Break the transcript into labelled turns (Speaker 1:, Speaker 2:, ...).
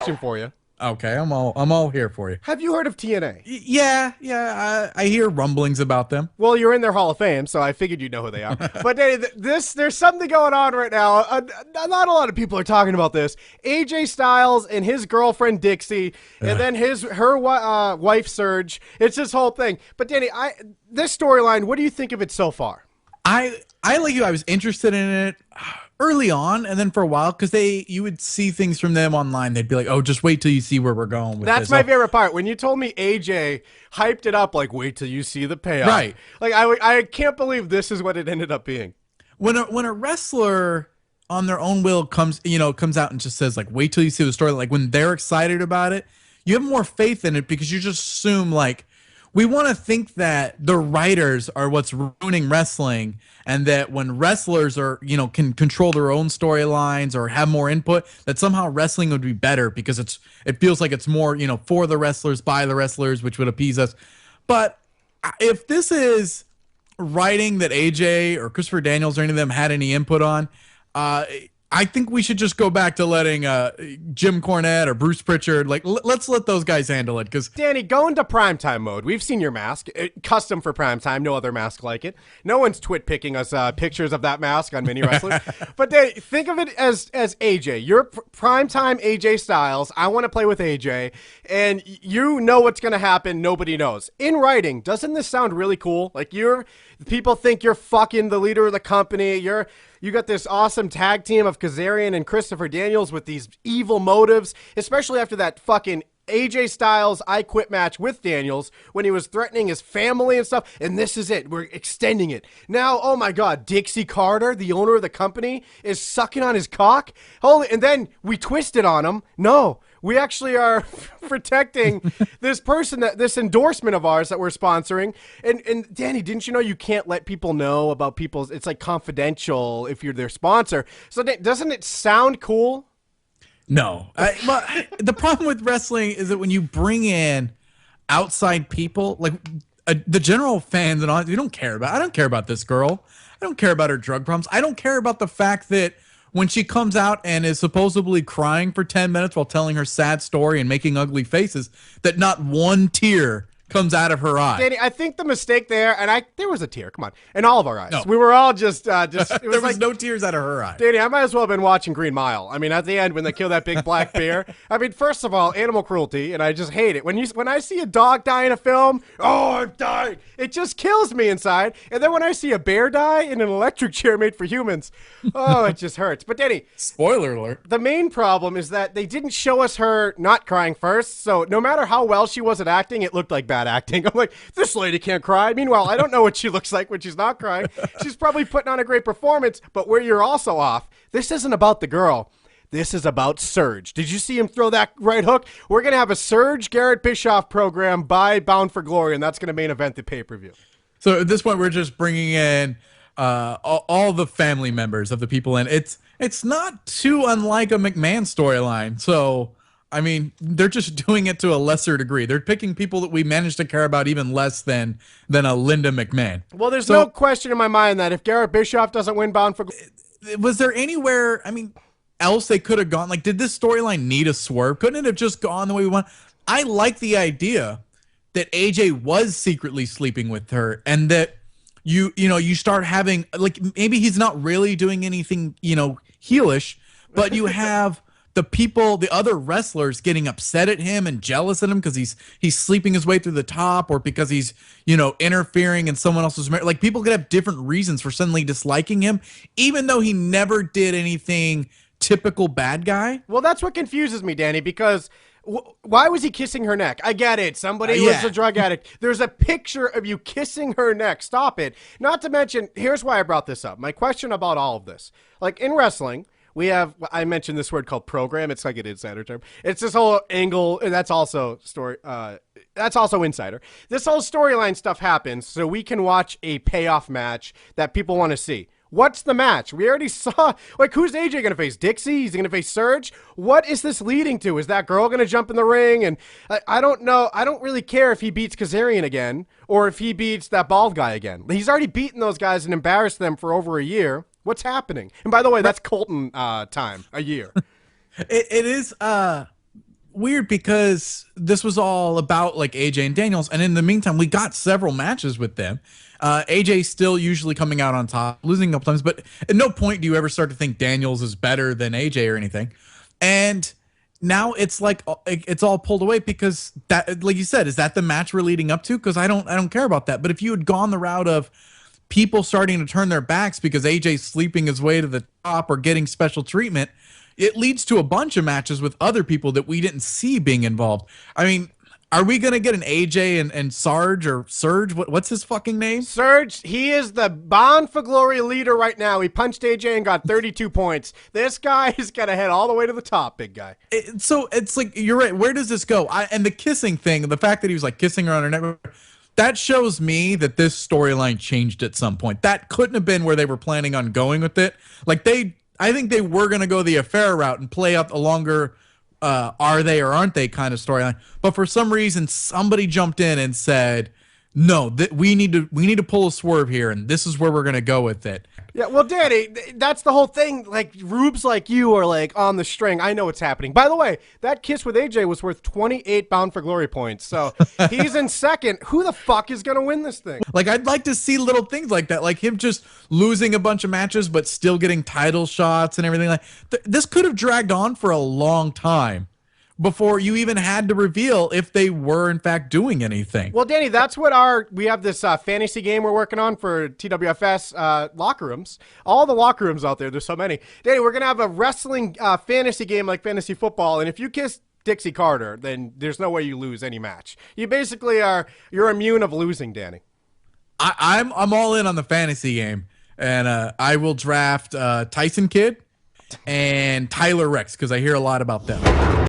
Speaker 1: question for you.
Speaker 2: Okay, I'm all here for you.
Speaker 1: Have you heard of TNA?
Speaker 2: Yeah. I hear rumblings about them.
Speaker 1: Well, you're in their Hall of Fame, so I figured you'd know who they are. But there's something going on right now. Not a lot of people are talking about this. AJ Styles and his girlfriend Dixie, and then her wife Surge. It's this whole thing. But Danny, this storyline. What do you think of it so far?
Speaker 2: I like you. I was interested in it early on, and then for a while, because you would see things from them online. They'd be like, "Oh, just wait till you see where we're going with
Speaker 1: That's
Speaker 2: this."
Speaker 1: my favorite part. When you told me AJ hyped it up, like, wait till you see the payoff.
Speaker 2: Right.
Speaker 1: Like, I can't believe this is what it ended up being.
Speaker 2: When a wrestler on their own will comes out and just says like, "Wait till you see the story." Like when they're excited about it, you have more faith in it because you just assume like. We want to think that the writers are what's ruining wrestling, and that when wrestlers can control their own storylines or have more input, that somehow wrestling would be better because it feels like it's more for the wrestlers by the wrestlers, which would appease us. But if this is writing that AJ or Christopher Daniels or any of them had any input on, I think we should just go back to letting Jim Cornette or Bruce Pritchard, let's let those guys handle it. Because
Speaker 1: Danny, go into primetime mode. We've seen your mask, custom for primetime. No other mask like it. No one's twit picking us pictures of that mask on Mini Wrestlers. But Danny, think of it as AJ. You're primetime AJ Styles. I want to play with AJ, and you know what's going to happen. Nobody knows. In writing, doesn't this sound really cool? Like people think you're fucking the leader of the company. You got this awesome tag team of Kazarian and Christopher Daniels with these evil motives, especially after that fucking AJ Styles I Quit match with Daniels when he was threatening his family and stuff. And this is it. We're extending it. Now, oh my God, Dixie Carter, the owner of the company, is sucking on his cock. Holy, and then we twisted on him. No. We actually are protecting this person, this endorsement of ours that we're sponsoring. And Danny, didn't you know you can't let people know about people's? It's like confidential if you're their sponsor. So doesn't it sound cool?
Speaker 2: No. The problem with wrestling is that when you bring in outside people, like the general fans and all, you don't care about. I don't care about this girl. I don't care about her drug problems. I don't care about the fact that when she comes out and is supposedly crying for 10 minutes while telling her sad story and making ugly faces, that not one tear comes out of her eye.
Speaker 1: Danny, I think the mistake there, and there was a tear, come on, in all of our eyes.
Speaker 2: No.
Speaker 1: We were all just it was
Speaker 2: there was no tears out of her eye.
Speaker 1: Danny, I might as well have been watching Green Mile. I mean, at the end when they kill that big black bear. I mean, first of all, animal cruelty, and I just hate it. When I see a dog die in a film, oh, I'm dying. It just kills me inside. And then when I see a bear die in an electric chair made for humans, oh, it just hurts. But Danny,
Speaker 2: spoiler alert.
Speaker 1: The main problem is that they didn't show us her not crying first. So no matter how well she was at acting, it looked like bad acting. I'm like, this lady can't cry. Meanwhile, I don't know what she looks like when she's not crying. She's probably putting on a great performance, but where you're also off, this isn't about the girl. This is about Surge. Did you see him throw that right hook? We're going to have a Surge Garrett Bischoff program by Bound for Glory, and that's going to main event the pay-per-view.
Speaker 2: So at this point, we're just bringing in all the family members of the people in. It's not too unlike a McMahon storyline. So I mean, they're just doing it to a lesser degree. They're picking people that we managed to care about even less than a Linda McMahon.
Speaker 1: Well, there's no question in my mind that if Garrett Bischoff doesn't win Bound for Glory,
Speaker 2: was there anywhere, else they could have gone? Like, did this storyline need a swerve? Couldn't it have just gone the way we want? I like the idea that AJ was secretly sleeping with her, and that you start having, like, maybe he's not really doing anything, heelish, but you have the other wrestlers getting upset at him and jealous at him because he's sleeping his way through the top, or because he's, interfering in someone else's marriage. Like, people could have different reasons for suddenly disliking him, even though he never did anything typical bad guy.
Speaker 1: Well, that's what confuses me, Danny, because why was he kissing her neck? I get it. Somebody was a drug addict. There's a picture of you kissing her neck. Stop it. Not to mention, here's why I brought this up. My question about all of this. Like, in wrestling, we have, I mentioned this word called program. It's like an insider term. It's this whole angle, and that's also that's also insider. This whole storyline stuff happens so we can watch a payoff match that people want to see. What's the match? We already saw, like, who's AJ going to face? Dixie? He's going to face Surge? What is this leading to? Is that girl going to jump in the ring? And I don't know. I don't really care if he beats Kazarian again or if he beats that bald guy again. He's already beaten those guys and embarrassed them for over a year. What's happening? And by the way, that's Colton time, a year.
Speaker 2: It is, weird because this was all about like AJ and Daniels, and in the meantime, we got several matches with them. AJ still usually coming out on top, losing a couple times, but at no point do you ever start to think Daniels is better than AJ or anything. And now it's like it's all pulled away because that, like you said, is that the match we're leading up to? Because I don't care about that. But if you had gone the route of people starting to turn their backs because AJ's sleeping his way to the top or getting special treatment, it leads to a bunch of matches with other people that we didn't see being involved. I mean, are we going to get an AJ and Sarge or Surge? What's his fucking name?
Speaker 1: Surge, he is the Bound for Glory leader right now. He punched AJ and got 32 points. This guy is going to head all the way to the top, big guy.
Speaker 2: So it's like, you're right. Where does this go? And the kissing thing, the fact that he was like kissing her on her neck, that shows me that this storyline changed at some point. That couldn't have been where they were planning on going with it. Like I think they were going to go the affair route and play up a longer are they or aren't they kind of storyline. But for some reason, somebody jumped in and said, no, we need to pull a swerve here, and this is where we're going to go with it.
Speaker 1: Yeah, well, Danny, that's the whole thing. Like, rubes like you are, like, on the string. I know what's happening. By the way, that kiss with AJ was worth 28 Bound for Glory points. So he's in second. Who the fuck is going to win this thing?
Speaker 2: Like, I'd like to see little things like that. Like him just losing a bunch of matches but still getting title shots and everything. Like this could have dragged on for a long time before you even had to reveal if they were in fact doing anything.
Speaker 1: Well, Danny, that's what we have this fantasy game we're working on for TWFS locker rooms. All the locker rooms out there, there's so many. Danny, we're going to have a wrestling fantasy game like fantasy football, and if you kiss Dixie Carter, then there's no way you lose any match. You basically you're immune of losing, Danny.
Speaker 2: I'm all in on the fantasy game, and I will draft Tyson Kidd and Tyler Rex because I hear a lot about them.